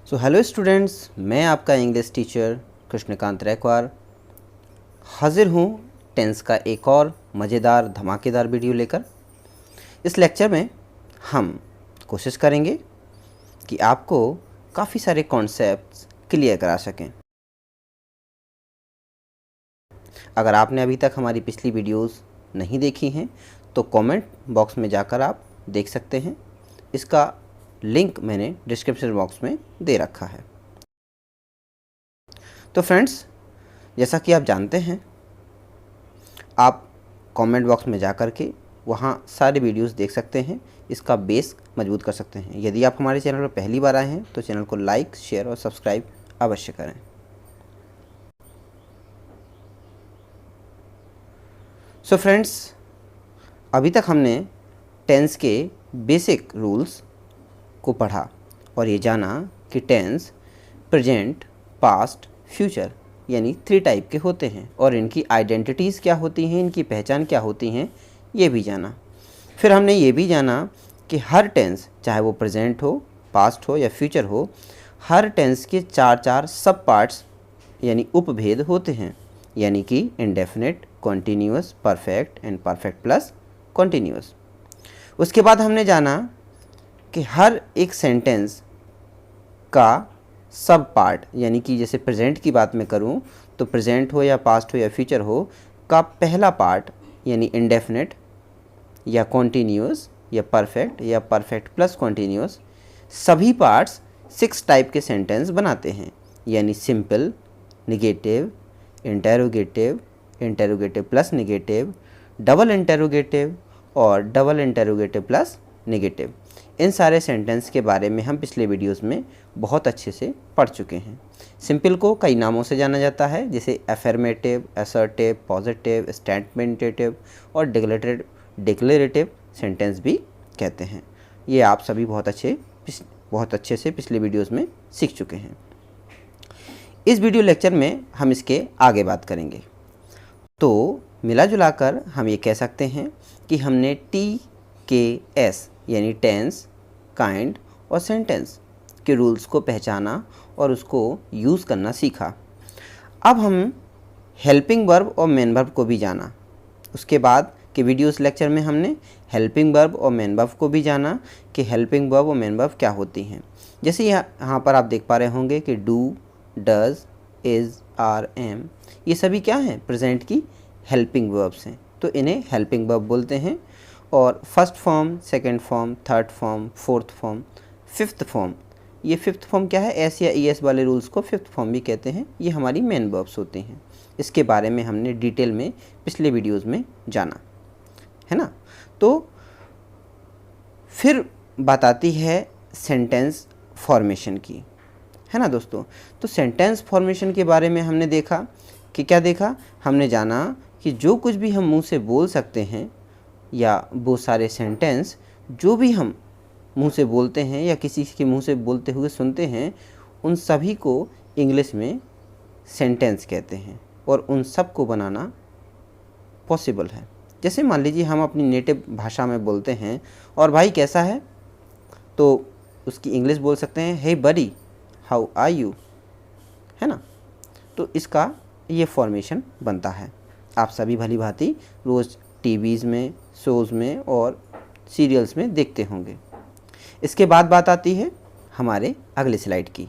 So hello students, मैं आपका English teacher Krishnakant Raikwar हाजिर हूँ टेंस का एक और मज़ेदार धमाकेदार वीडियो लेकर। इस लेक्चर में हम कोशिश करेंगे कि आपको काफ़ी सारे कॉन्सेप्ट्स क्लियर करा सकें। अगर आपने अभी तक हमारी पिछली वीडियोस नहीं देखी हैं तो कमेंट बॉक्स में जाकर आप देख सकते हैं। इसका लिंक मैंने डिस्क्रिप्शन बॉक्स में दे रखा है। तो फ्रेंड्स, जैसा कि आप जानते हैं, आप कमेंट बॉक्स में जाकर के वहाँ सारे वीडियोस देख सकते हैं, इसका बेस मजबूत कर सकते हैं। यदि आप हमारे चैनल पर पहली बार आए हैं तो चैनल को लाइक, शेयर और सब्सक्राइब अवश्य करें। सो फ्रेंड्स, अभी तक हमने टेंस के बेसिक रूल्स को पढ़ा और ये जाना कि टेंस प्रेजेंट, पास्ट, फ्यूचर यानी 3 टाइप के होते हैं और इनकी आइडेंटिटीज़ क्या होती हैं, इनकी पहचान क्या होती हैं, ये भी जाना। फिर हमने ये भी जाना कि हर टेंस, चाहे वो प्रेजेंट हो, पास्ट हो या फ्यूचर हो, हर टेंस के 4 सब पार्ट्स यानी उपभेद होते हैं, यानी कि indefinite, continuous, perfect and perfect plus continuous. उसके बाद हमने जाना कि हर एक सेंटेंस का सब पार्ट, यानी कि जैसे प्रेजेंट की बात मैं करूं तो प्रेजेंट हो या पास्ट हो या फ्यूचर हो, का पहला पार्ट यानी इंडेफिनिट या कॉन्टीन्यूअस या परफेक्ट प्लस कॉन्टीन्यूअस, सभी पार्ट्स 6 टाइप के सेंटेंस बनाते हैं, यानी simple, negative, interrogative, interrogative plus negative, double interrogative और डबल इंटेरोगेटिव प्लस निगेटिव। इन सारे सेंटेंस के बारे में हम पिछले वीडियोस में बहुत अच्छे से पढ़ चुके हैं। सिंपल को कई नामों से जाना जाता है, जैसे अफर्मेटिव, असर्टिव, पॉजिटिव, स्टेटमेंटेटिव और डिक्लेरेटिव सेंटेंस भी कहते हैं। ये आप सभी बहुत अच्छे से पिछले वीडियोस में सीख चुके हैं। इस वीडियो लेक्चर में हम इसके आगे बात करेंगे। तो मिला जुला कर हम ये कह सकते हैं कि हमने TKS यानी टेंस, काइंड और सेंटेंस के रूल्स को पहचाना और उसको यूज़ करना सीखा। अब हम हेल्पिंग वर्ब और मेन वर्ब को भी जाना। उसके बाद के वीडियोस लेक्चर में हमने हेल्पिंग वर्ब और मेन वर्ब को भी जाना कि हेल्पिंग वर्ब और मेन वर्ब क्या होती हैं। जैसे यहाँ पर आप देख पा रहे होंगे कि do, does, is, are, am, ये सभी क्या हैं? प्रेजेंट की हेल्पिंग वर्ब्स हैं, तो इन्हें हेल्पिंग वर्ब बोलते हैं। और first form, second form, third form, fourth form, fifth form, ये फिफ्थ फॉर्म क्या है? एस या ईएस वाले रूल्स को फिफ्थ फॉर्म भी कहते हैं। ये हमारी मेन वर्ब्स होती हैं। इसके बारे में हमने डिटेल में पिछले वीडियोस में जाना है ना। तो फिर बात आती है सेंटेंस फॉर्मेशन की, है ना दोस्तों। तो सेंटेंस फॉर्मेशन के बारे में हमने देखा कि क्या देखा? हमने जाना कि जो कुछ भी हम मुंह से बोल सकते हैं या वो सारे सेंटेंस जो भी हम मुंह से बोलते हैं या किसी के मुंह से बोलते हुए सुनते हैं, उन सभी को इंग्लिश में सेंटेंस कहते हैं और उन सब को बनाना पॉसिबल है। जैसे मान लीजिए हम अपनी नेटिव भाषा में बोलते हैं और भाई कैसा है, तो उसकी इंग्लिश बोल सकते हैं हे बडी, हाउ आर यू, है ना। तो इसका ये फॉर्मेशन बनता है। आप सभी भली भांति रोज़ टीवीज़ में, शोज़ में और सीरियल्स में देखते होंगे। इसके बाद बात आती है हमारे अगले स्लाइड की।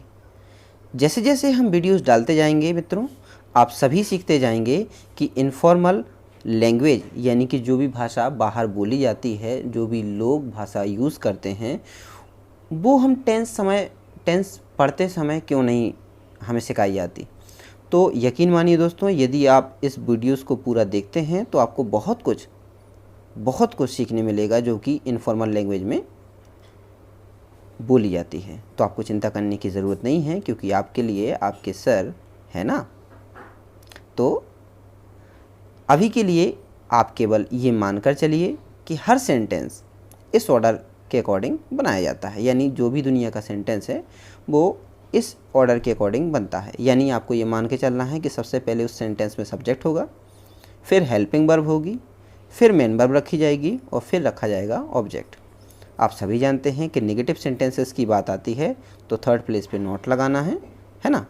जैसे जैसे हम वीडियोस डालते जाएंगे मित्रों, आप सभी सीखते जाएंगे कि इनफॉर्मल लैंग्वेज यानी कि जो भी भाषा बाहर बोली जाती है, जो भी लोग भाषा यूज़ करते हैं, वो हम टेंस पढ़ते समय क्यों नहीं हमें सिखाई जाती। तो यकीन मानिए दोस्तों, यदि आप इस वीडियोस को पूरा देखते हैं तो आपको बहुत कुछ सीखने मिलेगा जो कि इनफॉर्मल लैंग्वेज में बोली जाती है। तो आपको चिंता करने की ज़रूरत नहीं है, क्योंकि आपके लिए आपके सर है ना। तो अभी के लिए आप केवल ये मानकर चलिए कि हर सेंटेंस इस ऑर्डर के अकॉर्डिंग बनाया जाता है, यानी जो भी दुनिया का सेंटेंस है वो इस ऑर्डर के अकॉर्डिंग बनता है। यानी आपको ये मान के चलना है कि सबसे पहले उस सेंटेंस में सब्जेक्ट होगा, फिर हेल्पिंग वर्ब होगी, फिर मेन वर्ब रखी जाएगी और फिर रखा जाएगा ऑब्जेक्ट। आप सभी जानते हैं कि नेगेटिव सेंटेंसेस की बात आती है तो थर्ड प्लेस पे नॉट लगाना है ना,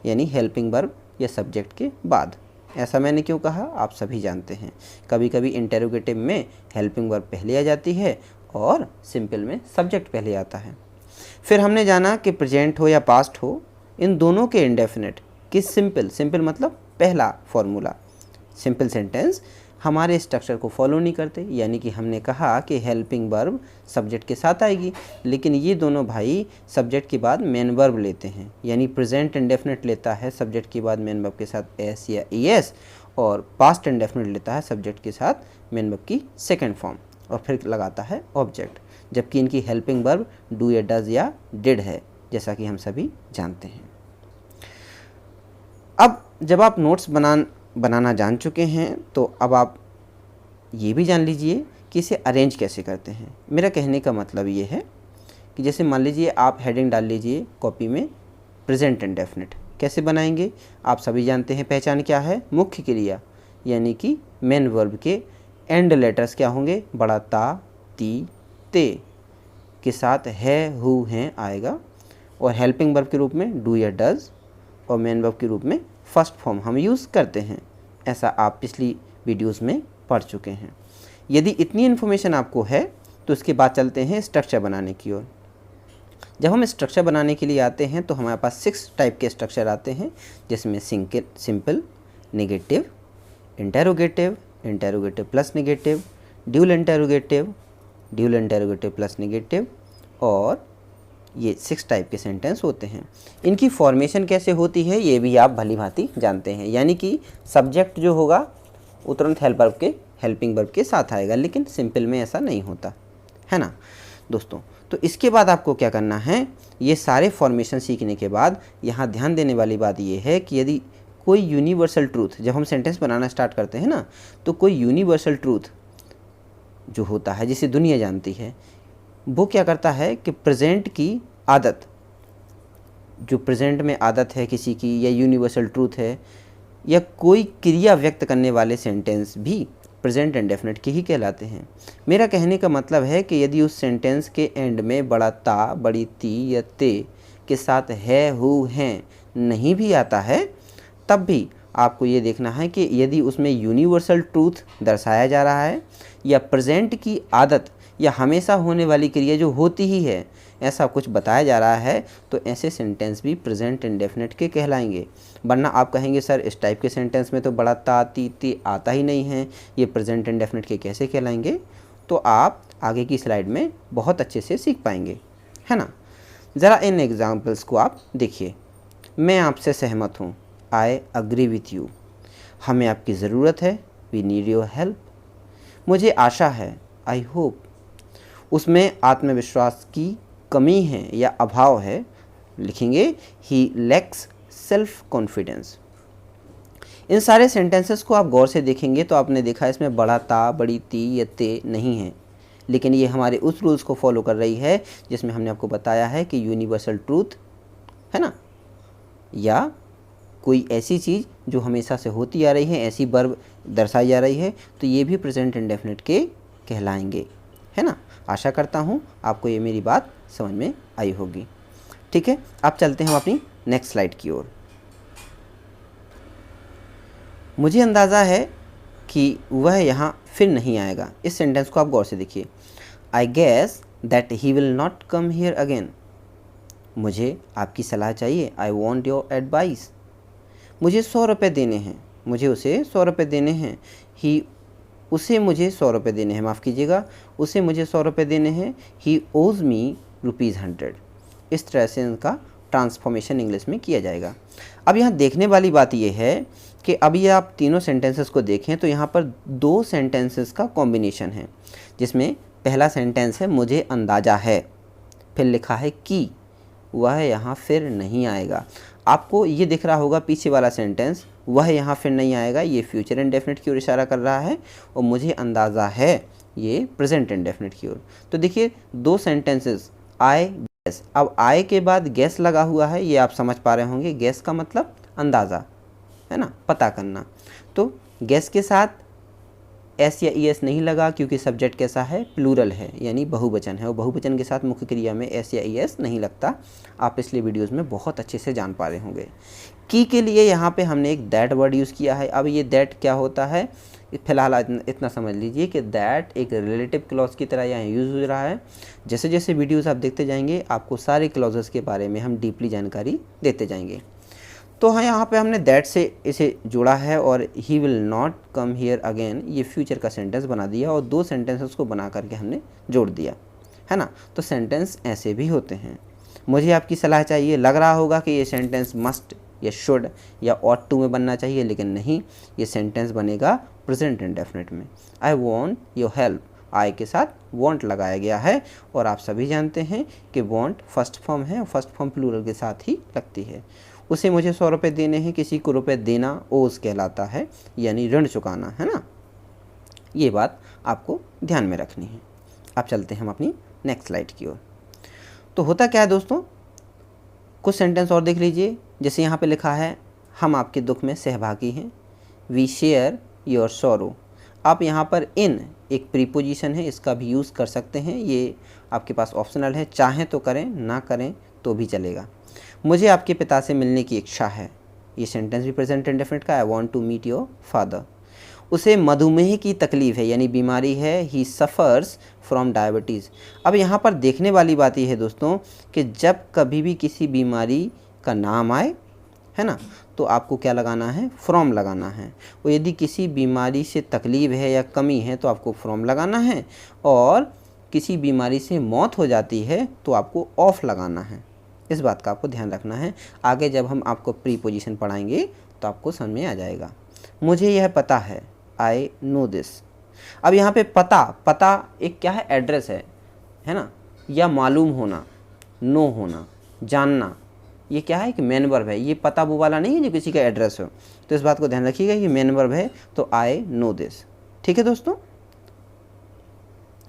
यानी हेल्पिंग वर्ब या सब्जेक्ट के बाद। ऐसा मैंने क्यों कहा, आप सभी जानते हैं। कभी कभी इंटेरोगेटिव में हेल्पिंग वर्ब पहले आ जाती है और सिंपल में सब्जेक्ट पहले आता है। फिर हमने जाना कि प्रेजेंट हो या पास्ट हो, इन दोनों के इंडेफिनिट कि सिंपल मतलब पहला फॉर्मूला, सिंपल सेंटेंस हमारे स्ट्रक्चर को फॉलो नहीं करते, यानी कि हमने कहा कि हेल्पिंग वर्ब सब्जेक्ट के साथ आएगी, लेकिन ये दोनों भाई सब्जेक्ट के बाद मेन वर्ब लेते हैं, यानी प्रेजेंट इंडेफिनिट लेता है सब्जेक्ट के बाद मेन वर्ब के साथ एस या ईएस, और पास्ट इंडेफिनिट लेता है सब्जेक्ट के साथ मेन वर्ब की सेकेंड फॉर्म और फिर लगाता है ऑब्जेक्ट, जबकि इनकी हेल्पिंग वर्ब डू या डज या डिड है, जैसा कि हम सभी जानते हैं। अब जब आप नोट्स बनाना जान चुके हैं तो अब आप ये भी जान लीजिए कि इसे अरेंज कैसे करते हैं। मेरा कहने का मतलब ये है कि जैसे मान लीजिए आप हेडिंग डाल लीजिए कॉपी में प्रेजेंट इंडेफिनिट, कैसे बनाएंगे आप सभी जानते हैं। पहचान क्या है, मुख्य क्रिया यानी कि मेन वर्ब के एंड लेटर्स क्या होंगे, बड़ा ता, ती, ते के साथ है, हु, हैं आएगा, और हेल्पिंग वर्ब के रूप में डू या डज, और मेन वर्ब के रूप में फर्स्ट फॉर्म हम यूज़ करते हैं। ऐसा आप पिछली वीडियोस में पढ़ चुके हैं। यदि इतनी इन्फॉर्मेशन आपको है तो उसके बाद चलते हैं स्ट्रक्चर बनाने की ओर। जब हम स्ट्रक्चर बनाने के लिए आते हैं तो हमारे पास 6 टाइप के स्ट्रक्चर आते हैं, जिसमें simple, negative, interrogative, interrogative plus negative, dual interrogative, dual interrogative plus negative, और ये 6 टाइप के सेंटेंस होते हैं। इनकी फॉर्मेशन कैसे होती है ये भी आप भली भांति जानते हैं, यानी कि सब्जेक्ट जो होगा वो तुरंत हेल्पिंग वर्ब के साथ आएगा, लेकिन सिंपल में ऐसा नहीं होता है ना दोस्तों। तो इसके बाद आपको क्या करना है, ये सारे फॉर्मेशन सीखने के बाद यहाँ ध्यान देने वाली बात ये है कि यदि कोई यूनिवर्सल ट्रूथ, जब हम सेंटेंस बनाना स्टार्ट करते हैं ना, तो कोई यूनिवर्सल ट्रूथ जो होता है जिसे दुनिया जानती है, वो क्या करता है कि प्रेजेंट की आदत, जो प्रेजेंट में आदत है किसी की या यूनिवर्सल ट्रूथ है या कोई क्रिया व्यक्त करने वाले सेंटेंस भी प्रेजेंट इंडेफिनिट के ही कहलाते हैं। मेरा कहने का मतलब है कि यदि उस सेंटेंस के एंड में बड़ा ता, बड़ी ती या ते के साथ है, हु, हैं नहीं भी आता है, तब भी आपको ये देखना है कि यदि उसमें यूनिवर्सल ट्रूथ दर्शाया जा रहा है या प्रेजेंट की आदत या हमेशा होने वाली क्रिया जो होती ही है ऐसा कुछ बताया जा रहा है, तो ऐसे सेंटेंस भी प्रेजेंट इंडेफिनिट के कहलाएंगे। वरना आप कहेंगे सर इस टाइप के सेंटेंस में तो बड़ा ता, ती, ती आता ही नहीं है, ये प्रेजेंट इंडेफिनिट के कैसे कहलाएंगे। तो आप आगे की स्लाइड में बहुत अच्छे से सीख पाएंगे, है ना। ज़रा इन एग्जाम्पल्स को आप देखिए। मैं आपसे सहमत हूँ, आई अग्री विथ यू। हमें आपकी ज़रूरत है, वी नीड योर हेल्प। मुझे आशा है, आई होप। उसमें आत्मविश्वास की कमी है या अभाव है, लिखेंगे ही लैक्स सेल्फ कॉन्फिडेंस। इन सारे सेंटेंसेस को आप गौर से देखेंगे तो आपने देखा इसमें बड़ा ता, बड़ी ती या ते नहीं है, लेकिन ये हमारे उस रूल्स को फॉलो कर रही है जिसमें हमने आपको बताया है कि यूनिवर्सल ट्रूथ है ना, या कोई ऐसी चीज़ जो हमेशा से होती आ रही है, ऐसी वर्ब दर्शाई जा रही है, तो ये भी प्रेजेंट इंडेफिनिट के कहलाएंगे, है ना। आशा करता हूँ आपको ये मेरी बात समझ में आई होगी। ठीक है, अब चलते हैं हम अपनी नेक्स्ट स्लाइड की ओर। मुझे अंदाज़ा है कि वह यहाँ फिर नहीं आएगा। इस सेंटेंस को आप गौर से देखिए। I guess that he will not come here again. मुझे आपकी सलाह चाहिए, आई वॉन्ट योर एडवाइस। मुझे 100 रुपये देने हैं, मुझे उसे 100 रुपये देने हैं। उसे मुझे 100 रुपये देने हैं, माफ़ कीजिएगा, उसे मुझे 100 रुपये देने हैं। ही ओज मी ₹100। इस तरह से इनका ट्रांसफॉर्मेशन इंग्लिश में किया जाएगा। अब यहाँ देखने वाली बात यह है कि अभी आप तीनों सेंटेंसेस को देखें तो यहाँ पर 2 सेंटेंसेस का कॉम्बिनेशन है, जिसमें पहला सेंटेंस है मुझे अंदाज़ा है, फिर लिखा है कि, वह यहाँ फिर नहीं आएगा। आपको ये दिख रहा होगा पीछे वाला सेंटेंस, वह यहाँ फिर नहीं आएगा, ये फ्यूचर इंडेफिनिट की ओर इशारा कर रहा है, और मुझे अंदाज़ा है ये प्रेजेंट इंडेफिनिट की ओर। तो देखिए 2 सेंटेंसेस, आई गैस। अब आई के बाद गैस लगा हुआ है, ये आप समझ पा रहे होंगे, गैस का मतलब अंदाज़ा है ना, पता करना। तो गैस के साथ एस या ई एस नहीं लगा क्योंकि सब्जेक्ट कैसा है, प्लूरल है, यानी बहुवचन है, और बहुवचन के साथ मुख्य क्रिया में एस या ई एस नहीं लगता। आप पिछले वीडियोस में बहुत अच्छे से जान पा रहे होंगे। की के लिए यहाँ पे हमने एक दैट वर्ड यूज़ किया है। अब ये दैट क्या होता है, फिलहाल इतना समझ लीजिए कि दैट एक रिलेटिव क्लॉज की तरह यहाँ यूज़ हो रहा है। जैसे जैसे वीडियोस आप देखते जाएंगे आपको सारे क्लॉजेस के बारे में हम डीपली जानकारी देते जाएंगे। तो हाँ, यहाँ पे हमने दैट से इसे जोड़ा है और ही will not come here again, ये फ्यूचर का सेंटेंस बना दिया और 2 सेंटेंसेस को बना करके हमने जोड़ दिया, है ना। तो सेंटेंस ऐसे भी होते हैं। मुझे आपकी सलाह चाहिए, लग रहा होगा कि ये सेंटेंस मस्ट या शुड या ऑट टू में बनना चाहिए, लेकिन नहीं, ये सेंटेंस बनेगा प्रेजेंट इंडेफिनिट में। आई वॉन्ट योर हेल्प, आई के साथ वॉन्ट लगाया गया है और आप सभी जानते हैं कि वॉन्ट फर्स्ट फॉर्म है, फर्स्ट फॉर्म प्लूरल के साथ ही लगती है। उसे मुझे 100 रुपये देने हैं, किसी को रुपये देना ओज कहलाता है, यानी ऋण चुकाना, है ना। ये बात आपको ध्यान में रखनी है। अब चलते हैं हम अपनी नेक्स्ट स्लाइड की ओर। तो होता क्या है दोस्तों, कुछ सेंटेंस और देख लीजिए। जैसे यहाँ पे लिखा है हम आपके दुख में सहभागी हैं, वी शेयर योर सॉरो। आप यहाँ पर इन एक प्रीपोजिशन है, इसका भी यूज़ कर सकते हैं, ये आपके पास ऑप्शनल है, चाहें तो करें, ना करें तो भी चलेगा। मुझे आपके पिता से मिलने की इच्छा है, ये सेंटेंस भी प्रेजेंट इंडेफिनिट का, I want to meet your father. उसे मधुमेह की तकलीफ़ है, यानी बीमारी है, ही सफ़र्स फ्रॉम डायबिटीज़। अब यहाँ पर देखने वाली बात यह है दोस्तों कि जब कभी भी किसी बीमारी का नाम आए, है ना, तो आपको क्या लगाना है, फ्रॉम लगाना है। और यदि किसी बीमारी से तकलीफ़ है या कमी है तो आपको फ्रॉम लगाना है, और किसी बीमारी से मौत हो जाती है तो आपको ऑफ लगाना है। इस बात का आपको ध्यान रखना है। आगे जब हम आपको प्रीपोजिशन पढ़ाएंगे तो आपको समझ में आ जाएगा। मुझे यह पता है, आई नो दिस। अब यहाँ पे पता एक क्या है, एड्रेस है ना, या मालूम होना, नो होना, जानना, ये क्या है कि मेन वर्ब है। ये पता वो वाला नहीं है जो किसी का एड्रेस हो। तो इस बात को ध्यान रखिएगा, ये मेन वर्ब है, तो आई नो दिस। ठीक है दोस्तों,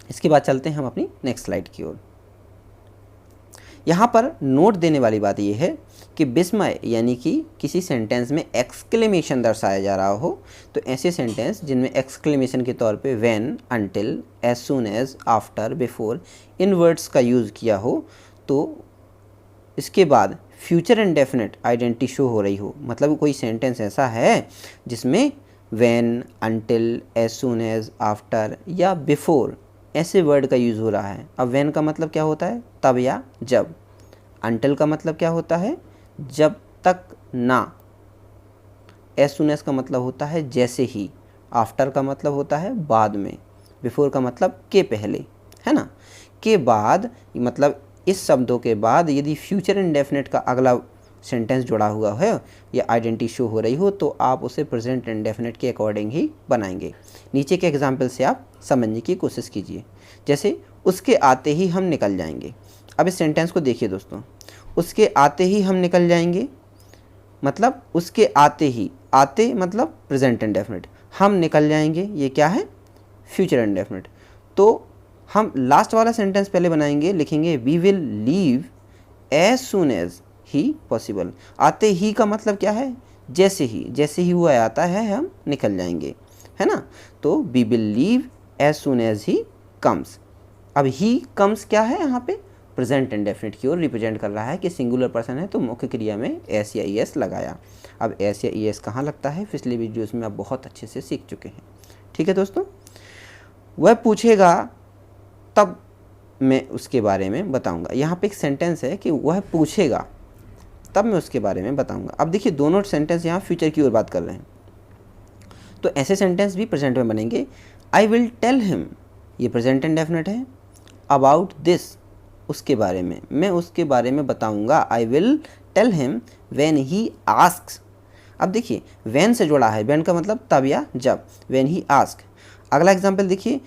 इसके बाद चलते हैं हम अपनी नेक्स्ट स्लाइड की ओर। यहाँ पर नोट देने वाली बात यह है कि विस्मय यानी कि किसी सेंटेंस में एक्सक्लेमेशन दर्शाया जा रहा हो, तो ऐसे सेंटेंस जिनमें एक्सक्लेमेशन के तौर पे when, until, as soon as, after, before इन वर्ड्स का यूज़ किया हो, तो इसके बाद फ्यूचर इंडेफिनिट आइडेंटिटी शो हो रही हो। मतलब कोई सेंटेंस ऐसा है जिसमें when, until, as soon as, after या बिफोर ऐसे वर्ड का यूज़ हो रहा है। अब व्हेन का मतलब क्या होता है, तब या जब। अनटिल का मतलब क्या होता है, जब तक ना। एज सून एज का मतलब होता है जैसे ही। आफ्टर का मतलब होता है बाद में। बिफोर का मतलब के पहले, है ना। के बाद मतलब इस शब्दों के बाद यदि फ्यूचर इंडेफिनिट का अगला सेंटेंस जुड़ा हुआ है या आइडेंटिटी शो हो रही हो तो आप उसे प्रेजेंट इंडेफिनिट के अकॉर्डिंग ही बनाएंगे। नीचे के एग्जाम्पल से आप समझने की कोशिश कीजिए। जैसे उसके आते ही हम निकल जाएंगे। अब इस सेंटेंस को देखिए दोस्तों, उसके आते ही हम निकल जाएंगे मतलब उसके आते ही, आते मतलब प्रेजेंट इंडेफिनिट, हम निकल जाएंगे ये क्या है, फ्यूचर इंडेफिनिट। तो हम लास्ट वाला सेंटेंस पहले बनाएंगे, लिखेंगे we will leave as soon as he possible. आते ही का मतलब क्या है, जैसे ही वो आता है हम निकल जाएंगे, है ना। तो we will leave as soon as he comes. अब ही कम्स क्या है, यहाँ पे प्रेजेंट इंडेफिनिट की ओर रिप्रेजेंट कर रहा है कि सिंगुलर पर्सन है तो मुख्य क्रिया में एस या ई एस लगाया। अब एस या ई एस कहाँ लगता है, पिछले वीडियोस में आप बहुत अच्छे से सीख चुके हैं। ठीक है दोस्तों, वह पूछेगा तब मैं उसके बारे में बताऊंगा। यहाँ पे एक सेंटेंस है कि वह पूछेगा तब मैं उसके बारे में बताऊंगा। अब देखिए दोनों सेंटेंस यहाँ फ्यूचर की ओर बात कर रहे हैं, तो ऐसे सेंटेंस भी प्रेजेंट में बनेंगे। आई विल टेल हिम, ये प्रेजेंट इंडेफिनिट है। अबाउट दिस, उसके बारे में, मैं उसके बारे में बताऊंगा। I will tell him when he asks. अब देखिए व्हेन से जुड़ा है, व्हेन का मतलब तब या जब, व्हेन ही आस्क। अगला एग्जाम्पल देखिए,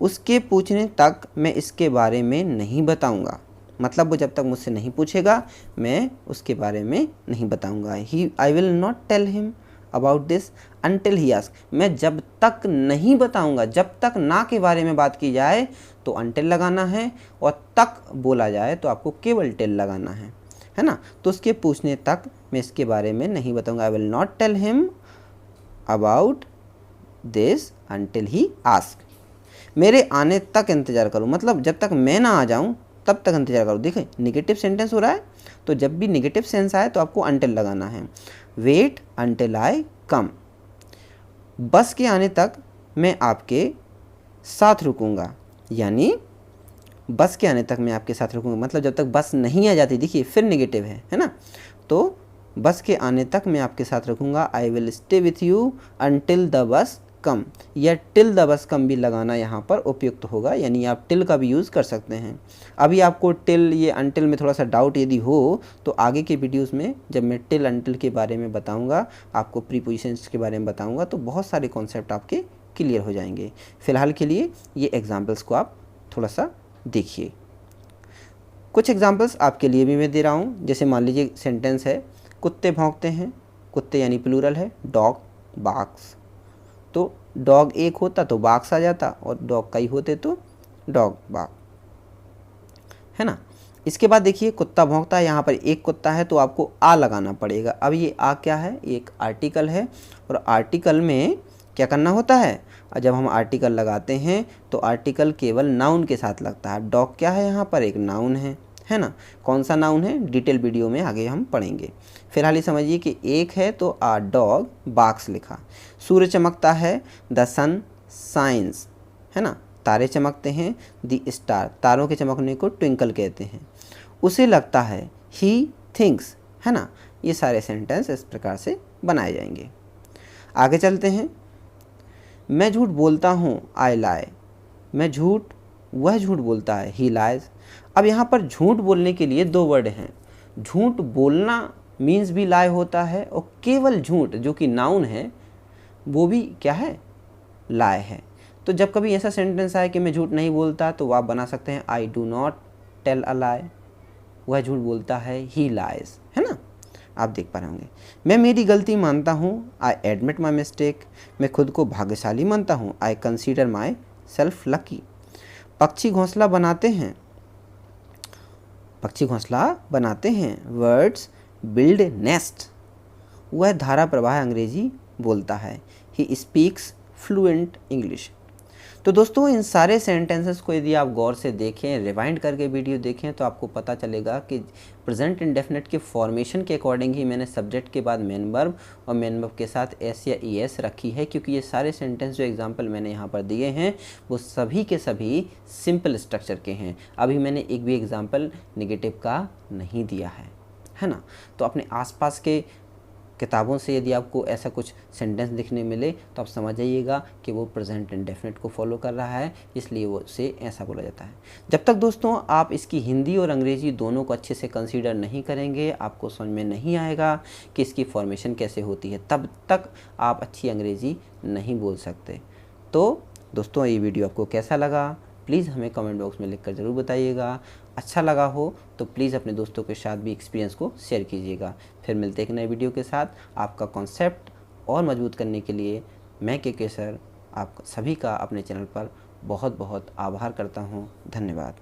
उसके पूछने तक मैं इसके बारे में नहीं बताऊंगा। मतलब वो जब तक मुझसे नहीं पूछेगा मैं उसके बारे में नहीं बताऊंगा। I will not tell him about this until he ask. मैं जब तक नहीं बताऊंगा, जब तक ना के बारे में बात की जाए तो अनटिल लगाना है, और तक बोला जाए तो आपको केवल टिल लगाना है ना। तो उसके पूछने तक मैं इसके बारे में नहीं बताऊंगा। I will not tell him about this until he ask. मेरे आने तक इंतज़ार करो, मतलब जब तक मैं ना आ जाऊँ तब तक इंतज़ार करो। देखिए निगेटिव सेंटेंस हो रहा है, तो जब भी निगेटिव सेंस आए तो आपको अनटिल लगाना है। वेट अनटिल आई कम, बस के आने तक मैं आपके साथ रुकूंगा, यानी बस के आने तक मैं आपके साथ रुकूंगा, मतलब जब तक बस नहीं आ जाती, देखिए फिर नेगेटिव है ना, तो बस के आने तक मैं आपके साथ रुकूंगा। I will stay with you until the bus come, या टिल द बस कम भी लगाना यहाँ पर उपयुक्त होगा, यानी आप टिल का भी यूज़ कर सकते हैं। अभी आपको टिल ये अनटिल में थोड़ा सा डाउट यदि हो तो आगे के वीडियोस में जब मैं टिल अनटिल के बारे में बताऊंगा, आपको प्रीपोजिशंस के बारे में बताऊंगा, तो बहुत सारे कॉन्सेप्ट आपके क्लियर हो जाएंगे। फ़िलहाल के लिए ये एग्जाम्पल्स को आप थोड़ा सा देखिए। कुछ एग्जाम्पल्स आपके लिए भी मैं दे रहा हूँ। जैसे मान लीजिए सेंटेंस है, कुत्ते भौंकते हैं, कुत्ते यानी प्लूरल है, डॉग बार्क्स, तो डॉग एक होता तो बार्क्स आ जाता, और डॉग कई होते तो डॉग बार्क, है ना। इसके बाद देखिए कुत्ता भौंकता है, यहाँ पर एक कुत्ता है तो आपको आ लगाना पड़ेगा। अब ये आ क्या है, एक आर्टिकल है, और आर्टिकल में क्या करना होता है, जब हम आर्टिकल लगाते हैं तो आर्टिकल केवल नाउन के साथ लगता है। डॉग क्या है, यहाँ पर एक नाउन है ना। कौन सा नाउन है, डिटेल वीडियो में आगे हम पढ़ेंगे। फिलहाल ही समझिए कि एक है तो आ डॉग बार्क्स लिखा। सूर्य चमकता है, द सन शाइन्स, है ना। तारे चमकते हैं, द स्टार, तारों के चमकने को ट्विंकल कहते हैं। उसे लगता है, ही थिंक्स, है ना। ये सारे सेंटेंस इस प्रकार से बनाए जाएंगे। आगे चलते हैं। मैं झूठ बोलता हूँ, आई लाई, मैं झूठ, वह झूठ बोलता है, ही लाइज। अब यहाँ पर झूठ बोलने के लिए दो वर्ड हैं। झूठ बोलना मीन्स भी लाई होता है, और केवल झूठ जो कि नाउन है वो भी क्या है, लाई है। तो जब कभी ऐसा सेंटेंस आए कि मैं झूठ नहीं बोलता, तो आप बना सकते हैं I do not tell a lie, वह झूठ बोलता है, ही लाइज, है ना। आप देख पा रहे होंगे। मैं मेरी गलती मानता हूँ, आई एडमिट माई मिस्टेक, मैं खुद को भाग्यशाली मानता हूँ, I consider my self lucky. पक्षी घोंसला बनाते हैं, पक्षी घोंसला बनाते हैं, वर्ड्स बिल्ड नेस्ट, वह धारा प्रवाह अंग्रेजी बोलता है, ही स्पीक्स फ्लुएंट इंग्लिश। तो दोस्तों इन सारे सेंटेंसेस को यदि आप गौर से देखें, रिवाइंड करके वीडियो देखें, तो आपको पता चलेगा कि प्रेजेंट इंडेफिनिट के फॉर्मेशन के अकॉर्डिंग ही मैंने सब्जेक्ट के बाद मेन वर्ब और मेन वर्ब के साथ एस या ईएस रखी है, क्योंकि ये सारे सेंटेंस जो एग्जांपल मैंने यहाँ पर दिए हैं वो सभी के सभी सिंपल स्ट्रक्चर के हैं। अभी मैंने एक भी एग्जाम्पल नेगेटिव का नहीं दिया है ना। तो अपने आसपास के किताबों से यदि आपको ऐसा कुछ सेंटेंस दिखने मिले तो आप समझ जाइएगा कि वो प्रेजेंट इंडेफिनिट को फॉलो कर रहा है, इसलिए वो उसे ऐसा बोला जाता है। जब तक दोस्तों आप इसकी हिंदी और अंग्रेजी दोनों को अच्छे से कंसीडर नहीं करेंगे, आपको समझ में नहीं आएगा कि इसकी फॉर्मेशन कैसे होती है, तब तक आप अच्छी अंग्रेजी नहीं बोल सकते। तो दोस्तों ये वीडियो आपको कैसा लगा, प्लीज़ हमें कमेंट बॉक्स में लिखकर ज़रूर बताइएगा। अच्छा लगा हो तो प्लीज़ अपने दोस्तों के साथ भी एक्सपीरियंस को शेयर कीजिएगा। फिर मिलते हैं एक नए वीडियो के साथ। आपका कॉन्सेप्ट और मजबूत करने के लिए मैं के सर आप सभी का अपने चैनल पर बहुत बहुत आभार करता हूँ। धन्यवाद।